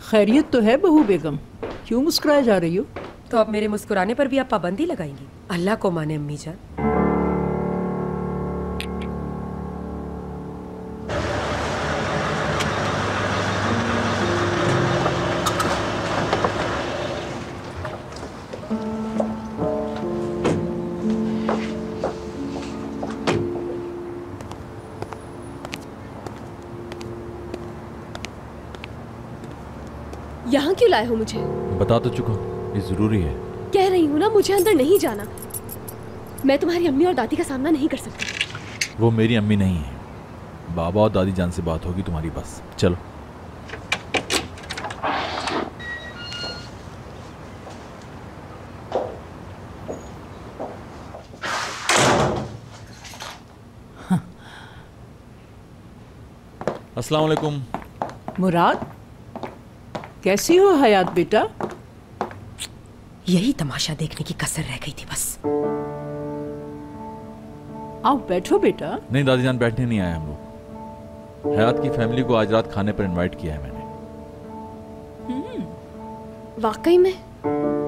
खैरियत तो है बहू बेगम, क्यों मुस्कुराए जा रही हो? तो अब मेरे मुस्कुराने पर भी आप पाबंदी लगाएंगी? अल्लाह को माने अम्मी जान। यहाँ क्यों लाए हो मुझे? बता तो चुका हूँ, ये जरूरी है। कह रही हूँ ना, मुझे अंदर नहीं जाना। मैं तुम्हारी अम्मी और दादी का सामना नहीं कर सकती। वो मेरी अम्मी नहीं है, बाबा और दादी जान से बात होगी तुम्हारी, बस चलो। अस्सलाम वालेकुम। मुराद, कैसी हो हयात बेटा? यही तमाशा देखने की कसर रह गई थी बस। आओ बैठो बेटा। नहीं दादी जान, बैठने नहीं आए हम लोग। हयात की फैमिली को आज रात खाने पर इनवाइट किया है मैंने। वाकई में?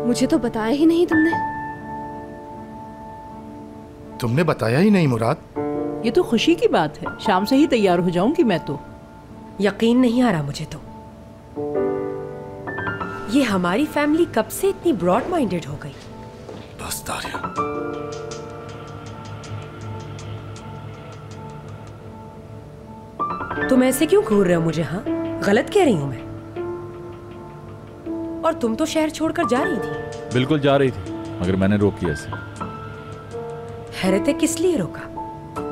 मुझे तो बताया ही नहीं तुमने। तुमने बताया ही नहीं मुराद। ये तो खुशी की बात है, शाम से ही तैयार हो जाऊंगी मैं तो। यकीन नहीं आ रहा मुझे तो। ये हमारी फैमिली कब से इतनी ब्रॉड माइंडेड हो गई? बस दारिया, तुम ऐसे क्यों घूर रहे हो मुझे? हाँ, गलत कह रही हूं मैं? और तुम तो शहर छोड़कर जा रही थी। बिल्कुल जा रही थी, मगर मैंने रोकी ऐसे। हैरत है, किस लिए रोका?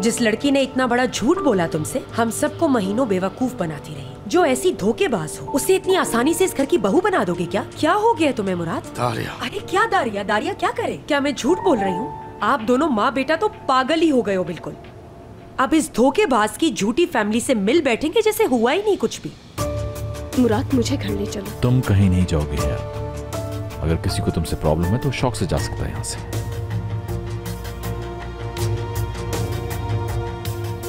जिस लड़की ने इतना बड़ा झूठ बोला तुमसे, हम सबको महीनों बेवकूफ बनाती रही, जो ऐसी धोखेबाज हो, उसे इतनी आसानी से इस घर की बहू बना दोगे क्या? क्या हो गया तुम्हें मुराद? दारिया। अरे क्या दारिया? दारिया क्या करे? क्या मैं झूठ बोल रही हूँ? आप दोनों माँ बेटा तो पागल ही हो गए हो बिल्कुल। अब इस धोखेबाज की झूठी फैमिली से मिल बैठेंगे जैसे हुआ ही नहीं कुछ भी। मुराद, मुझे घर ले चलो। तुम कहीं नहीं जाओगे यार। अगर किसी को तुमसे प्रॉब्लम है तो शौक से जा सकता है यहाँ से।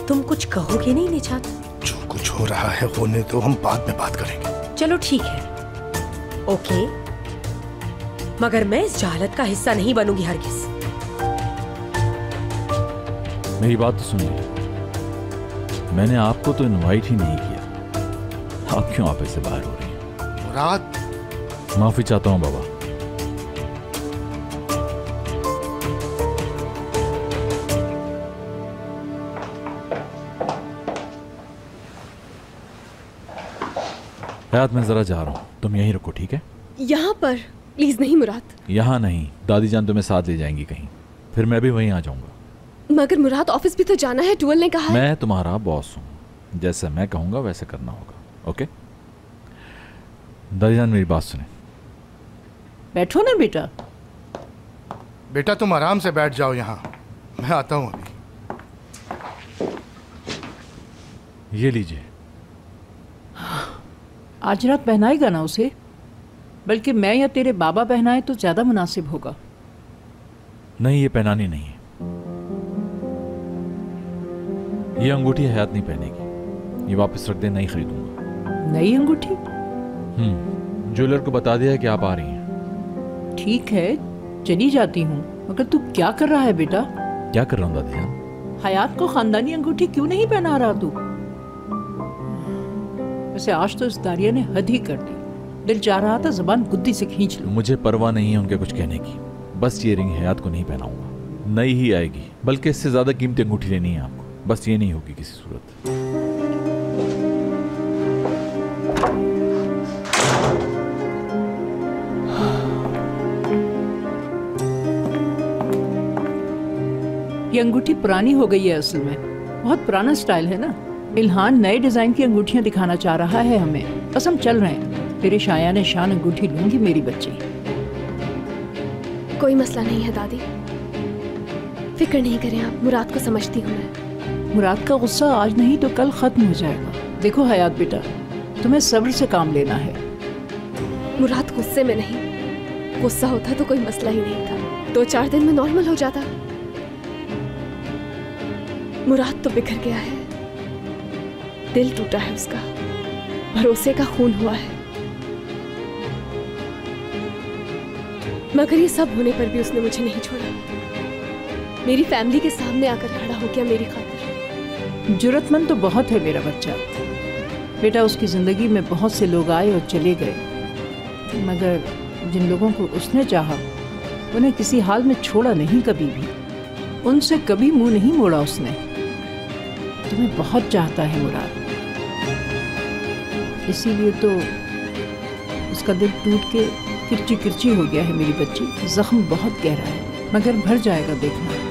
तुम कुछ कहोगे नहीं निजात? जो कुछ हो रहा है होने दो, हम बाद में बात करेंगे। चलो ठीक है, ओके, मगर मैं इस जहालत का हिस्सा नहीं बनूंगी हरगिज। मेरी बात तो सुनिए, मैंने आपको तो इनवाइट ही नहीं किया। आप क्यों आप ऐसे बाहर हो रही हैं? मुराद, माफी चाहता हूँ बाबा। हयात, मैं जरा जा रहा हूँ, तुम यहीं रुको, ठीक है? यहाँ पर प्लीज नहीं मुराद। यहाँ नहीं, दादी जान तुम्हें साथ ले जाएंगी कहीं, फिर मैं भी वहीं आ जाऊंगा। मगर मुराद, ऑफिस भी तो जाना है, टूअल ने कहा है। मैं तुम्हारा बॉस हूँ, जैसा मैं कहूंगा वैसे करना होगा, ओके? दादी जान मेरी बात सुने। बैठो ना बेटा। बेटा तुम आराम से बैठ जाओ यहाँ, मैं आता हूँ अभी। ये लीजिए। आज रात पहनाएगा ना उसे? बल्कि मैं या तेरे बाबा पहनाए तो ज्यादा मुनासिब होगा। नहीं, ये पहनानी नहीं है। ये अंगूठी हयात नहीं पहनेगी, ये वापस रख दे, नहीं खरीदूंगा। नई अंगूठी? ज्वेलर को बता दिया है कि आप आ रही हैं। ठीक है, चली जाती हूँ, मगर तू क्या कर रहा है बेटा? क्या कर रहा हूँ दादी जान? हयात को खानदानी अंगूठी क्यों नहीं पहना रहा तू? वैसे आज तो इस दारिया ने हद ही कर दी। दिल चाह रहा था जबान गुद्दी से खींच लूं। मुझे परवाह नहीं है उनके कुछ कहने की, बस ये रिंग हयात को नहीं पहनाऊंगा। नई ही आएगी, बल्कि इससे ज्यादा कीमती अंगूठी लेनी है आपको, बस ये नहीं होगी किसी सूरत। ये अंगूठी पुरानी हो गई है, असल में बहुत पुराना स्टाइल है ना। इल्हान नए डिजाइन की अंगूठियां दिखाना चाह रहा है हमें, बस हम चल रहे हैं। तेरे शायाने शान अंगूठी लूंगी मेरी बच्ची। कोई मसला नहीं है दादी, फिक्र नहीं करें आप, मुराद को समझती हूँ मैं। मुराद का गुस्सा आज नहीं तो कल खत्म हो जाएगा। देखो हयात बेटा, तुम्हें सब्र से काम लेना है। मुराद गुस्से में नहीं, गुस्सा होता तो कोई मसला ही नहीं था, 2-4 दिन में नॉर्मल हो जाता। मुराद तो बिखर गया है, दिल टूटा है उसका, भरोसे का खून हुआ है। मगर ये सब होने पर भी उसने मुझे नहीं छोड़ा। मेरी फैमिली के सामने आकर खड़ा हो गया मेरी खातिर। जुर्रतमंद तो बहुत है मेरा बच्चा। बेटा, उसकी ज़िंदगी में बहुत से लोग आए और चले गए, मगर जिन लोगों को उसने चाहा उन्हें किसी हाल में छोड़ा नहीं कभी भी। उनसे कभी मुंह नहीं मोड़ा उसने। तुम्हें बहुत चाहता है मुराद, इसीलिए तो उसका दिल टूट के किरची किरची हो गया है मेरी बच्ची। जख्म बहुत गहरा है, मगर भर जाएगा देखना।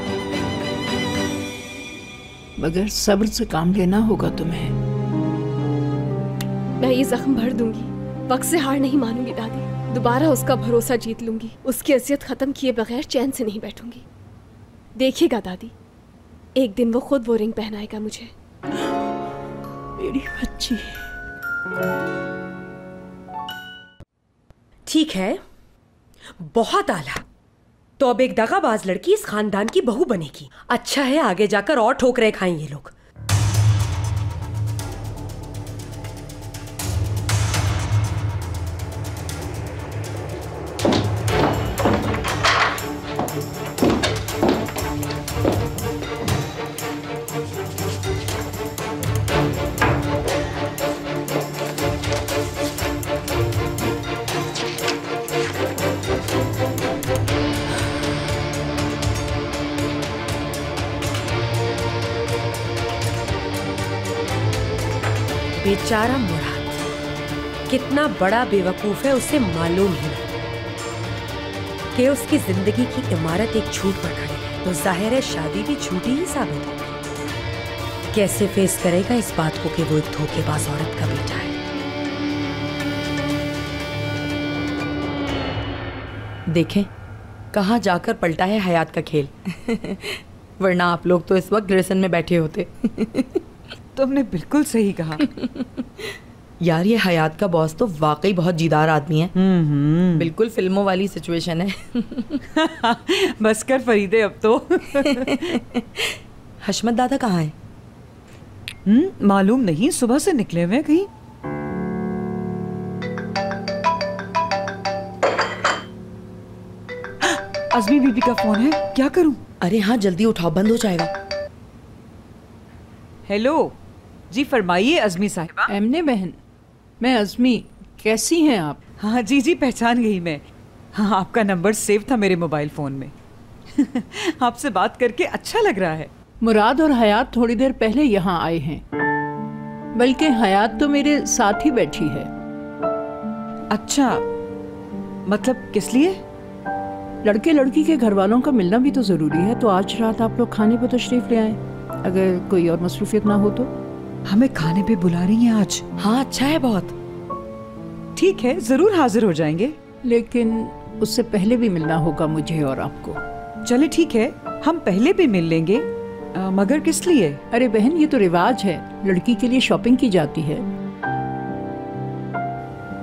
मगर सब्र से काम लेना होगा तुम्हें। मैं ये जख्म भर दूंगी, वक्त से हार नहीं मानूंगी दादी। दोबारा उसका भरोसा जीत लूंगी। उसकी अजियत खत्म किए बगैर चैन से नहीं बैठूंगी। देखिएगा दादी, एक दिन वो खुद वो रिंग पहनाएगा मुझे। मेरी बच्ची। ठीक है, बहुत आला। तो अब एक दगाबाज लड़की इस खानदान की बहू बनेगी। अच्छा है, आगे जाकर और ठोकरें खाएं ये लोग। बेचारा मुराद कितना बड़ा बेवकूफ है, उसे मालूम ही नहीं कि उसकी जिंदगी की इमारत एक झूठ पर खड़ी है, तो जाहिर है शादी भी झूठी ही साबित होगी। कैसे फेस करेगा इस बात को कि वो एक धोखेबाज औरत का बेटा है। देखें कहाँ जाकर पलटा है हयात का खेल। वरना आप लोग तो इस वक्त ग्रेसन में बैठे होते। तुमने बिल्कुल सही कहा। यार ये हयात का बॉस तो वाकई बहुत जीदार आदमी है। बिल्कुल फिल्मों वाली सिचुएशन है। बस कर फरीदे अब तो। हशमत दादा कहाँ है? मालूम नहीं, सुबह से निकले हुए हैं कहीं। अज़मी बीबी का फोन है, क्या करूं? अरे हाँ जल्दी उठाओ, बंद हो जाएगा। हेलो जी, फरमाइए अज़मी साहिबा। एमने बहन, मैं अज़मी, कैसी हैं आप? हाँ जी जी, पहचान गई मैं। हाँ, आपका नंबर सेव था मेरे मोबाइल फ़ोन में। आपसे बात करके अच्छा लग रहा है। मुराद और हयात थोड़ी देर पहले यहाँ आए हैं, बल्कि हयात तो मेरे साथ ही बैठी है। अच्छा, मतलब किस लिए? लड़के लड़की के घर वालों का मिलना भी तो ज़रूरी है, तो आज रात आप लोग खाने पर तशरीफ़ ले आए, अगर कोई और मसरूफियत ना हो तो। हमें खाने पे बुला रही हैं आज? हाँ अच्छा है बहुत। ठीक है, जरूर हाजिर हो जाएंगे, लेकिन उससे पहले भी मिलना होगा मुझे और आपको। चले ठीक है, हम पहले भी मिल लेंगे। मगर किस लिए? अरे बहन, ये तो रिवाज है, लड़की के लिए शॉपिंग की जाती है।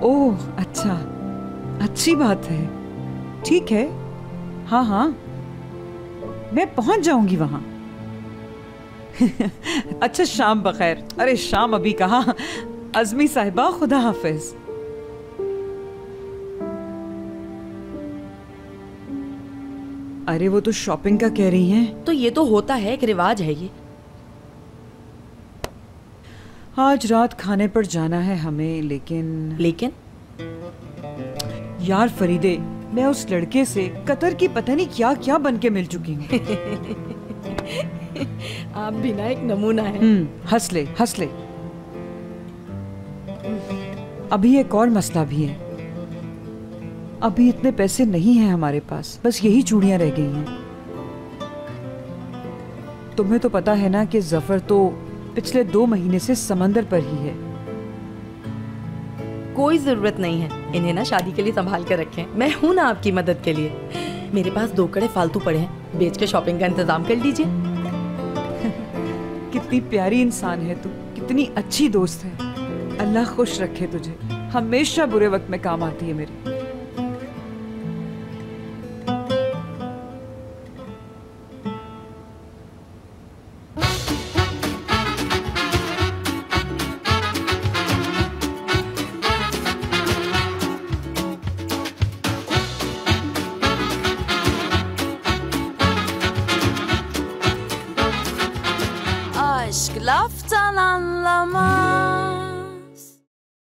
ओह अच्छा, अच्छी बात है। ठीक है, हाँ हाँ, मैं पहुंच जाऊंगी वहां। अच्छा, शाम बखैर। अरे शाम अभी कहाँ। अज़मी साहिबा, खुदा हाफिज। अरे वो तो शॉपिंग का कह रही हैं। तो ये तो होता है, एक रिवाज है ये। आज रात खाने पर जाना है हमें, लेकिन यार फरीदे, मैं उस लड़के से कतर की पता नहीं क्या क्या बन के मिल चुकी हूँ। आप भी ना एक नमूना है। हंस ले हंस ले। अभी एक और मसला भी है। अभी इतने पैसे नहीं हैं हमारे पास, बस यही चूड़ियां रह गई हैं। तुम्हें तो पता है ना कि जफर तो पिछले 2 महीने से समंदर पर ही है। कोई जरूरत नहीं है, इन्हें ना शादी के लिए संभाल कर रखें। मैं हूं ना आपकी मदद के लिए। मेरे पास 2 कड़े फालतू पड़े हैं, बेच के शॉपिंग का इंतजाम कर लीजिए। कितनी प्यारी इंसान है तू, कितनी अच्छी दोस्त है। अल्लाह खुश रखे तुझे, हमेशा बुरे वक्त में काम आती है मेरे। Aşk laftan anlamaz.